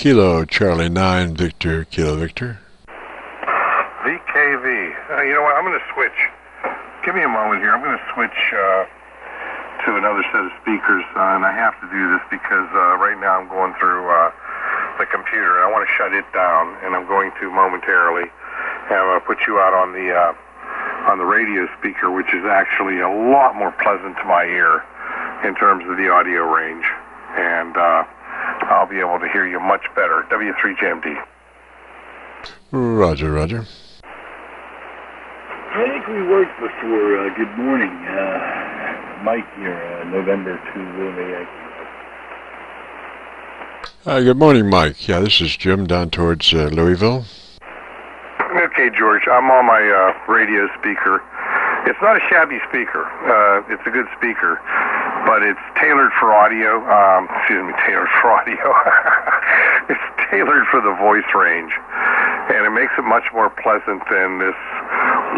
Kilo Charlie 9 Victor Kilo Victor. VKV. You know what? I'm going to switch. Give me a moment here. I'm going to switch to another set of speakers, and I have to do this because right now I'm going through the computer, and I want to shut it down, and I'm going to momentarily put you out on the radio speaker, which is actually a lot more pleasant to my ear in terms of the audio range, and I'll be able to hear you much better. W3JMD. Roger, roger. I think we worked before. Good morning. Mike here, November 2 Lily. Good morning, Mike. Yeah, this is Jim down towards Louisville. Okay, George, I'm on my radio speaker. It's not a shabby speaker. It's a good speaker, but it's tailored for audio. Tailored for audio. It's tailored for the voice range, and it makes it much more pleasant than this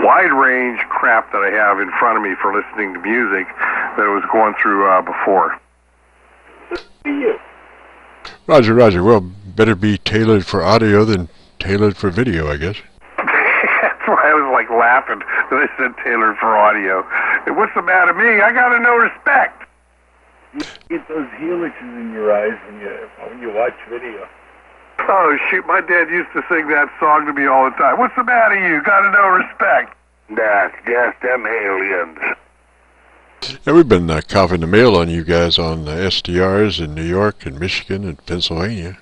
wide range crap that I have in front of me for listening to music that I was going through before. Roger, roger. Well, better be tailored for audio than tailored for video, I guess. That's why I was like laughing when they said tailored for audio. What's the matter with me? I gotta know respect. You get those helixes in your eyes when you watch video. Oh, shoot, my dad used to sing that song to me all the time. What's the matter with you? Gotta know respect. That's just them aliens. Yeah, we've been coughing the mail on you guys on SDRs in New York and Michigan and Pennsylvania.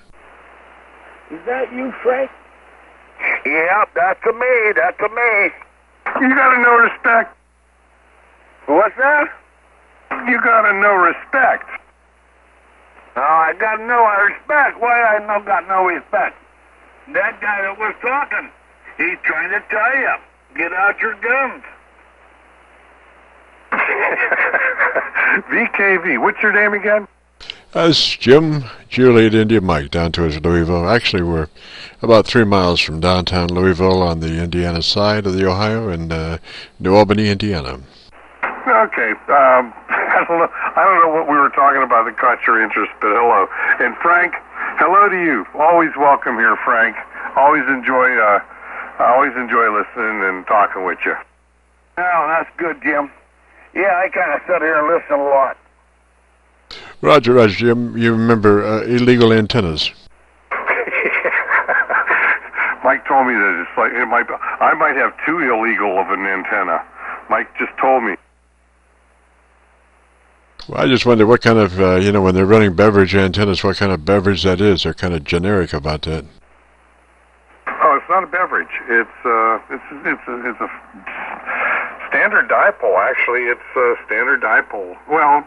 Is that you, Frank? Yep, that's a me. That's a me. You gotta know respect. What's that? You gotta know respect. Oh, I got no respect. Why I no got no respect? That guy that was talking, he's trying to tell you, get out your guns. VKV, what's your name again? It's Jim, Juliet, India, Mike, down towards Louisville. Actually, we're about 3 miles from downtown Louisville on the Indiana side of the Ohio and New Albany, Indiana. Okay. I don't know what we were talking about that caught your interest, but hello. And Frank, hello to you. Always welcome here, Frank. Always enjoy listening and talking with you. Oh, that's good, Jim. Yeah, I kind of sit here and listen a lot. Roger, roger, Jim. You remember illegal antennas? Mike told me that it's like I might have too illegal of an antenna. Mike just told me. Well, I just wonder what kind of, when they're running beverage antennas, what kind of beverage that is. They're kind of generic about that. Oh, it's not a beverage. It's a standard dipole. Actually, it's a standard dipole. Well,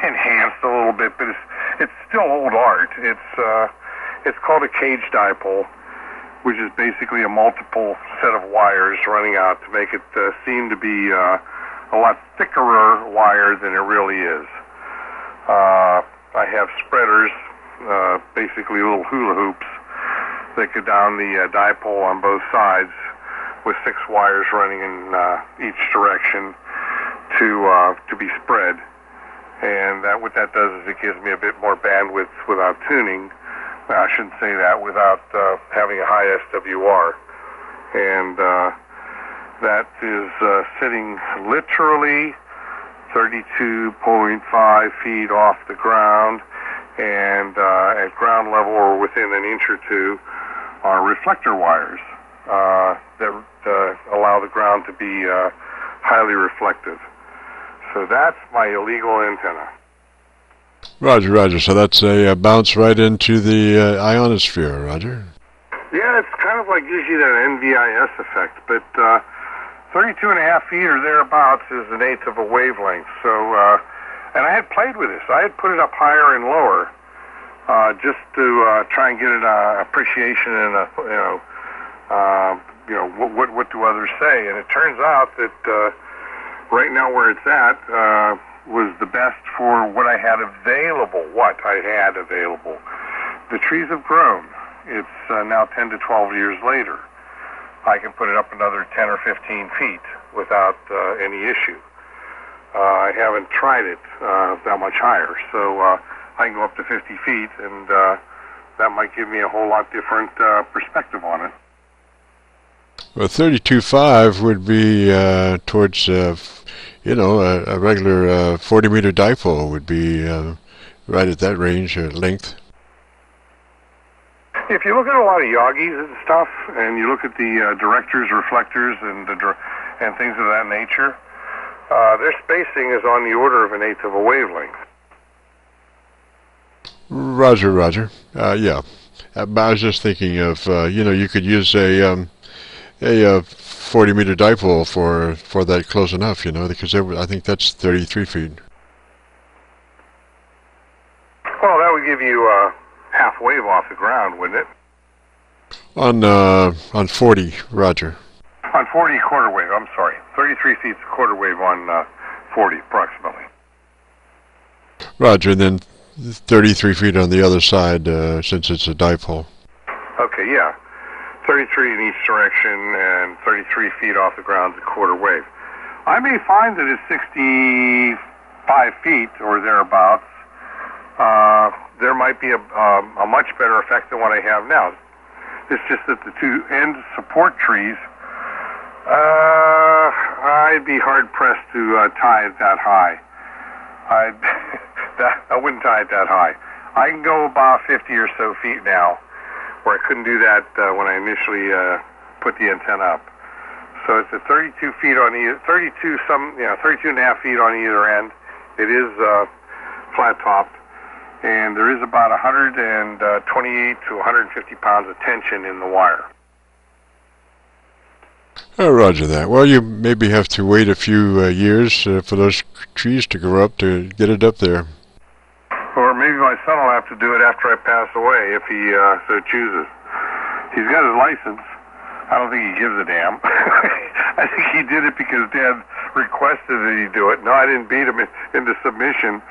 enhanced a little bit, but it's still old art. It's called a cage dipole, which is basically a multiple set of wires running out to make it seem to be a lot thicker wire than it really is. I have spreaders, basically little hula hoops that go down the dipole on both sides with 6 wires running in each direction to be spread. And what that does is it gives me a bit more bandwidth without tuning. I shouldn't say that, without having a high SWR. And that is sitting literally 32.5 feet off the ground, and at ground level or within an inch or two are reflector wires that allow the ground to be highly reflective. So that's my illegal antenna. Roger, roger. So that's a bounce right into the ionosphere, Roger? Yeah, it's kind of like gives you that NVIS effect, but 32.5 feet or thereabouts is an eighth of a wavelength. So, and I had played with this. I had put it up higher and lower just to try and get an appreciation and what do others say. And it turns out that right now where it's at was the best for what I had available. The trees have grown. It's now 10 to 12 years later. I can put it up another 10 or 15 feet without any issue. I haven't tried it that much higher, so I can go up to 50 feet, and that might give me a whole lot different perspective on it. Well, 32.5 would be towards, you know, a regular 40-meter dipole would be right at that range or length. If you look at a lot of Yagis and stuff, and you look at the directors, reflectors, and things of that nature, their spacing is on the order of an eighth of a wavelength. Roger, Roger. Yeah. I was just thinking of, you know, you could use a 40-meter dipole for that close enough, you know, because I think that's 33 feet. Well, that would give you half wave off the ground, wouldn't it? On 40, Roger. On 40, quarter wave, I'm sorry. 33 feet quarter wave on 40, approximately. Roger, and then 33 feet on the other side, since it's a dipole. Okay, yeah. 33 in each direction and 33 feet off the ground is a quarter wave. I may find that at 65 feet or thereabouts, there might be a much better effect than what I have now. It's just that the two end support trees, I'd be hard-pressed to tie it that high. I wouldn't tie it that high. I can go about 50 or so feet now, where I couldn't do that when I initially put the antenna up. So it's at 32 feet on either, 32 and a half feet on either end. It is flat-topped, and there is about 128 to 150 pounds of tension in the wire. Oh, roger that. Well, you maybe have to wait a few years for those trees to grow up to get it up there. Or maybe my son will have to do it after I pass away, if he so chooses. He's got his license. I don't think he gives a damn. I think he did it because Dad requested that he do it. No, I didn't beat him into submission.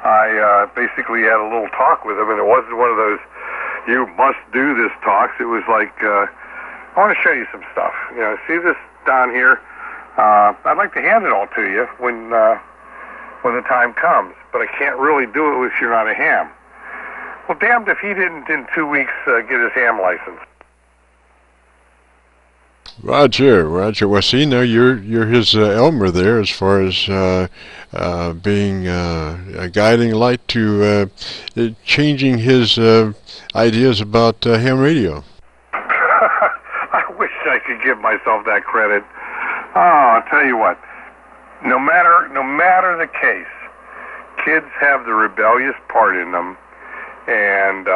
I basically had a little talk with him, and it wasn't one of those, you must do this talks. It was like, I want to show you some stuff. You know, see this down here? I'd like to hand it all to you when the time comes, but I can't really do it if you're not a ham. Well, damned if he didn't in 2 weeks get his ham license. Roger, Roger. Well, see, now you're his Elmer there, as far as being a guiding light to changing his ideas about ham radio. I wish I could give myself that credit. Oh, I'll tell you what. No matter the case, kids have the rebellious part in them, and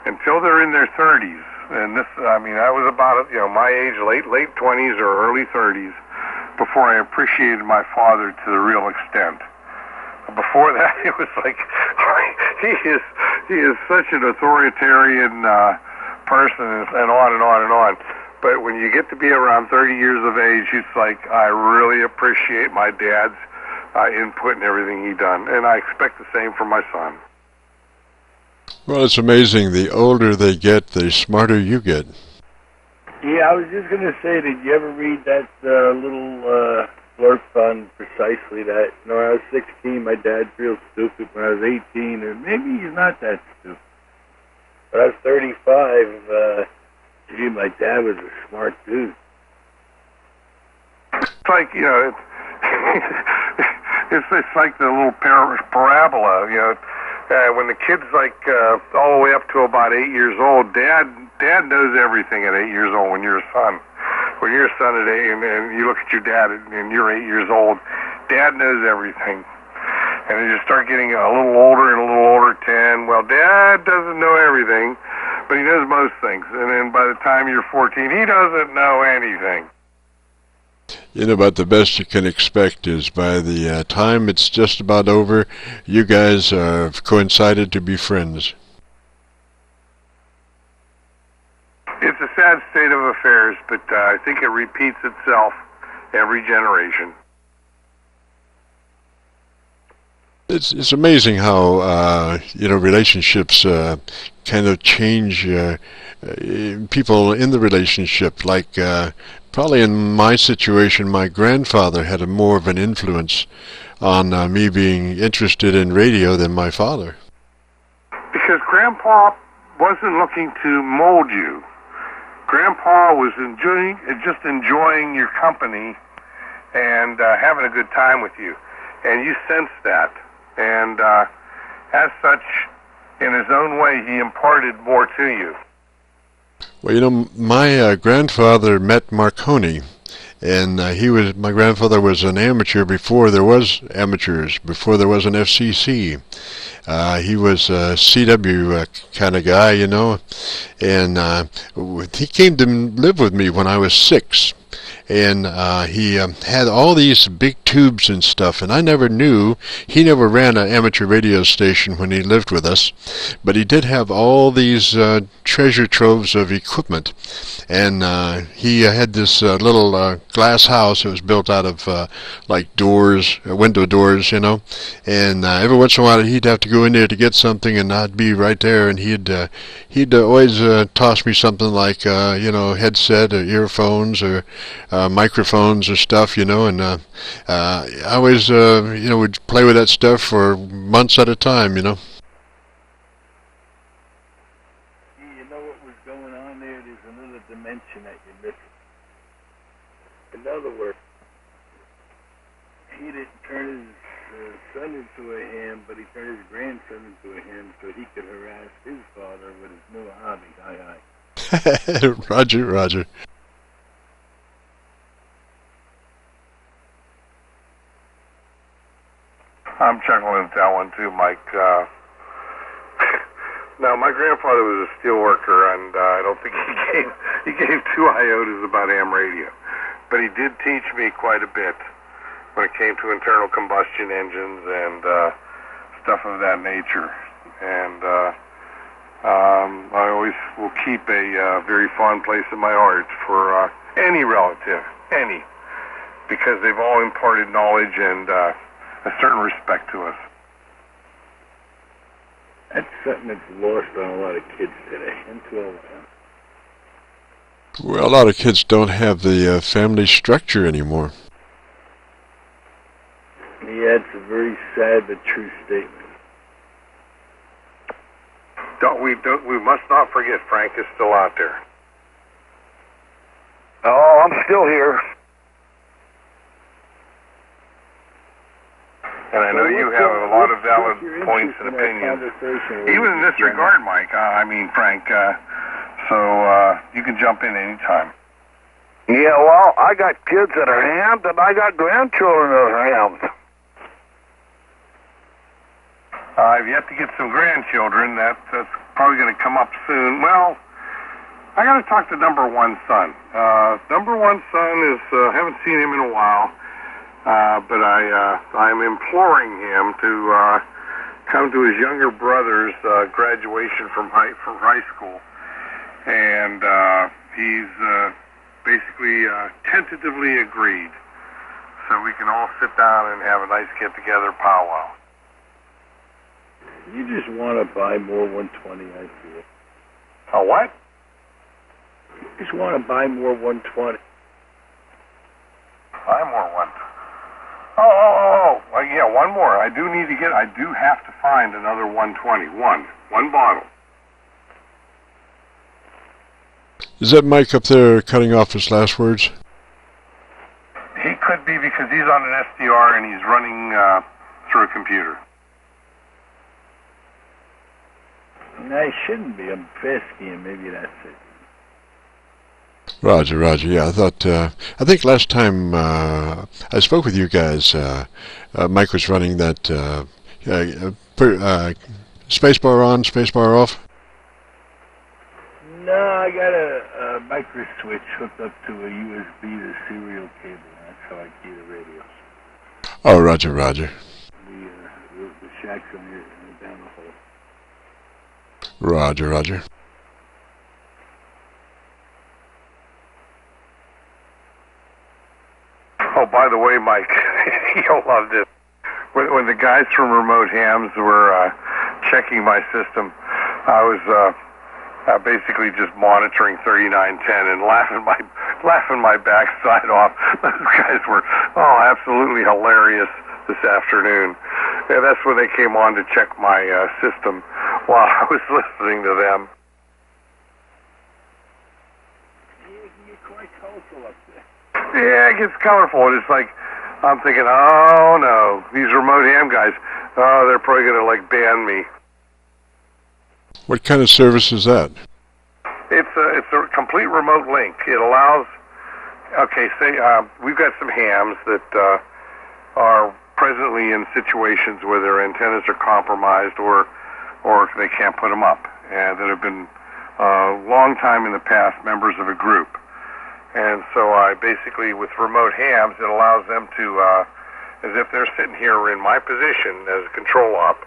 until they're in their 30s, and this, I mean, I was about, my age, late 20s or early 30s, before I appreciated my father to the real extent. Before that, it was like, he is such an authoritarian person, and on and on and on. But when you get to be around 30 years of age, it's like, I really appreciate my dad's input and everything he done. And I expect the same from my son. Well, it's amazing. The older they get, the smarter you get. Yeah, I was just going to say, did you ever read that little blurb on precisely that? When I was 16, my dad's real stupid. When I was 18, and maybe he's not that stupid. When I was 35, gee, my dad was a smart dude. It's like, it's like the little parabola, when the kid's like all the way up to about 8 years old, Dad knows everything at 8 years old when you're a son. When you're a son at 8 and you look at your dad and you're 8 years old, Dad knows everything. And then you start getting a little older and a little older, 10. Well, Dad doesn't know everything, but he knows most things. And then by the time you're 14, he doesn't know anything. But the best you can expect is by the time it's just about over, you guys have coincided to be friends. It's a sad state of affairs, but I think it repeats itself every generation. It's amazing how relationships kind of change people in the relationship. Like probably in my situation, my grandfather had more of an influence on me being interested in radio than my father. Because Grandpa wasn't looking to mold you. Grandpa was just enjoying your company and having a good time with you. And you sensed that. And as such, in his own way, he imparted more to you. Well, you know, my grandfather met Marconi, and my grandfather was an amateur before there was amateurs, before there was an FCC. He was a CW kind of guy, you know, and he came to live with me when I was 6. And he had all these big tubes and stuff, and I never knew. He never ran an amateur radio station when he lived with us, but he did have all these treasure troves of equipment. And he had this little glass house that was built out of like doors, window doors, you know. And every once in a while he'd have to go in there to get something, and I'd be right there, and he'd always toss me something like you know, headset or earphones or microphones or stuff, you know, and I always you know, would play with that stuff for months at a time, you know. You know what was going on there? There's another dimension that you're missing. In other words, he didn't turn his son into a ham, but he turned his grandson into a ham so he could harass his father with his new hobby. Aye, aye. Roger, Roger. I'm chuckling at that one too, Mike. Now, my grandfather was a steel worker, and I don't think he gave 2 iotas about ham radio. But he did teach me quite a bit when it came to internal combustion engines and stuff of that nature. And I always will keep a very fond place in my heart for any relative, because they've all imparted knowledge and a certain respect to us. That's something that's lost on a lot of kids today. Well, a lot of kids don't have the family structure anymore. Yeah, it's a very sad but true statement. We must not forget Frank is still out there. Oh, I'm still here. And I know you have a lot of valid points and opinions. Even in this regard, Mike, Frank, so you can jump in anytime. Yeah, well, I got kids that are hams, and I got grandchildren that are hams. I've yet to get some grandchildren. That's probably going to come up soon. Well, I got to talk to number one son. Number one son is, haven't seen him in a while. But I'm imploring him to come to his younger brother's graduation from high school, and he's basically tentatively agreed, so we can all sit down and have a nice get-together powwow. You just want to buy more 120, I feel. A what? You just want to buy more 120. Buy more 120. Oh, yeah, one more. I do have to find another 120. One bottle. Is that Mike up there cutting off his last words? He could be, because he's on an SDR and he's running through a computer. No, I shouldn't be. I'm fast skiing. Maybe that's it. Roger, yeah, I think last time I spoke with you guys, Mike was running that spacebar on, spacebar off. No, I got a micro switch hooked up to a USB to serial cable. That's how I key the radios. Oh, Roger. The shacks on here down the hole. Roger. Oh, by the way, Mike, you'll love this. When the guys from Remote Hams were checking my system, I was basically just monitoring 3910 and laughing my backside off. Those guys were absolutely hilarious this afternoon. Yeah, that's when they came on to check my system. while I was listening to them. Yeah, it can get quite colorful up there. Yeah, it gets colorful. And it's like, I'm thinking, oh no, these remote ham guys, oh, they're probably going to like ban me. What kind of service is that? It's a complete remote link. It allows, okay, say we've got some hams that are presently in situations where their antennas are compromised or they can't put them up, and that have been a long time in the past members of a group. And so I basically, with remote hams, it allows them to, as if they're sitting here in my position as a control op,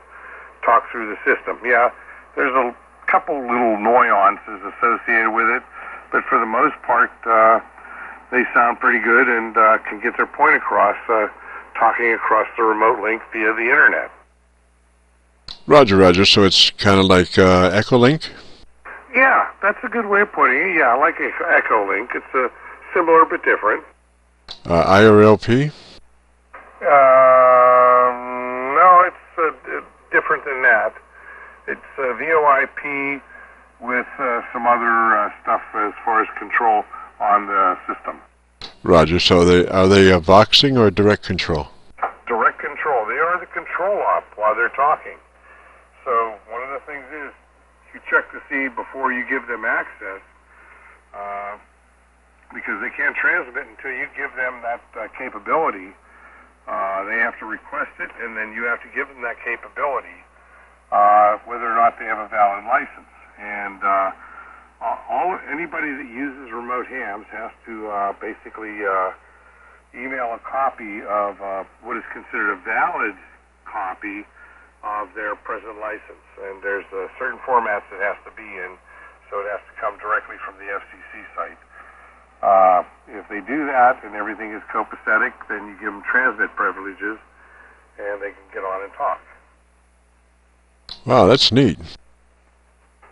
talk through the system. Yeah, there's a couple little nuances associated with it, but for the most part, they sound pretty good and can get their point across, talking across the remote link via the internet. Roger, Roger. So it's kind of like Echolink? Yeah, that's a good way of putting it. Yeah, I like Echolink. It's similar but different. IRLP? No, it's different than that. It's VoIP with some other stuff as far as control on the system. Roger. So are they voxing or direct control? Direct control. They are the control op while they're talking. So one of the things is you check to see before you give them access, because they can't transmit until you give them that capability. They have to request it, and then you have to give them that capability, whether or not they have a valid license. And anybody that uses remote hams has to basically email a copy of what is considered a valid copy of their present license. And there's certain formats it has to be in, so it has to come directly from the FCC site. If they do that and everything is copacetic, then you give them transmit privileges, and they can get on and talk. Wow, that's neat.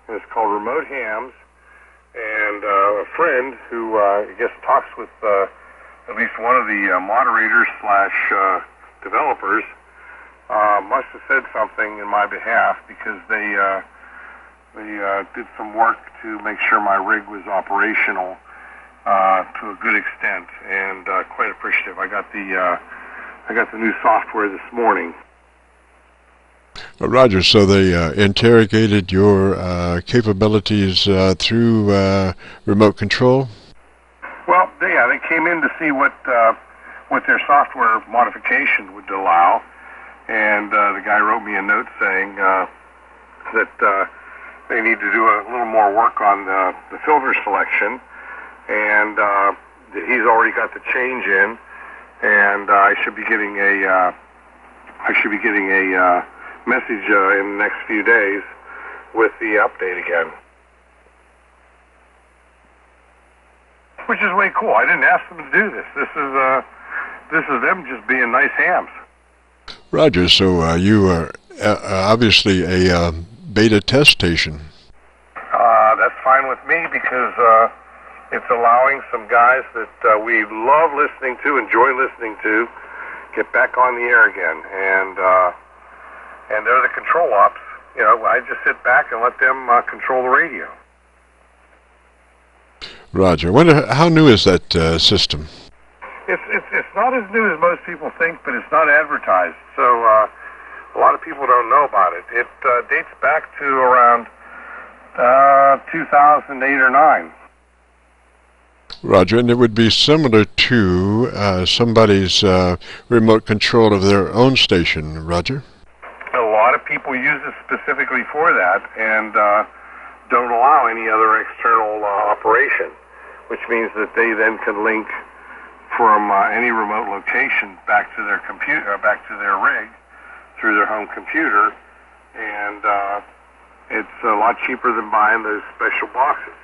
And it's called Remote Hams, and a friend who I guess talks with at least one of the moderators / developers must have said something in my behalf, because they did some work to make sure my rig was operational to a good extent, and quite appreciative. I got the new software this morning. Roger, so they interrogated your capabilities through remote control? Well, they came in to see what their software modification would allow, and the guy wrote me a note saying that they need to do a little more work on the filter selection, and that he's already got the change in, and I should be getting a message in the next few days with the update again, which is way cool. I didn't ask them to do this. This is them just being nice hams. Roger, so you are obviously a beta test station. That's fine with me, because it's allowing some guys that we love listening to, enjoy listening to, get back on the air again, and they're the control ops. You know, I just sit back and let them control the radio. Roger. How new is that system? It's not as new as most people think, but it's not advertised, so a lot of people don't know about it. It dates back to around 2008 or 9. Roger, and it would be similar to somebody's remote control of their own station, Roger? A lot of people use it specifically for that, and don't allow any other external operation, which means that they then can link from any remote location back to their computer, back to their rig, through their home computer, and it's a lot cheaper than buying those special boxes.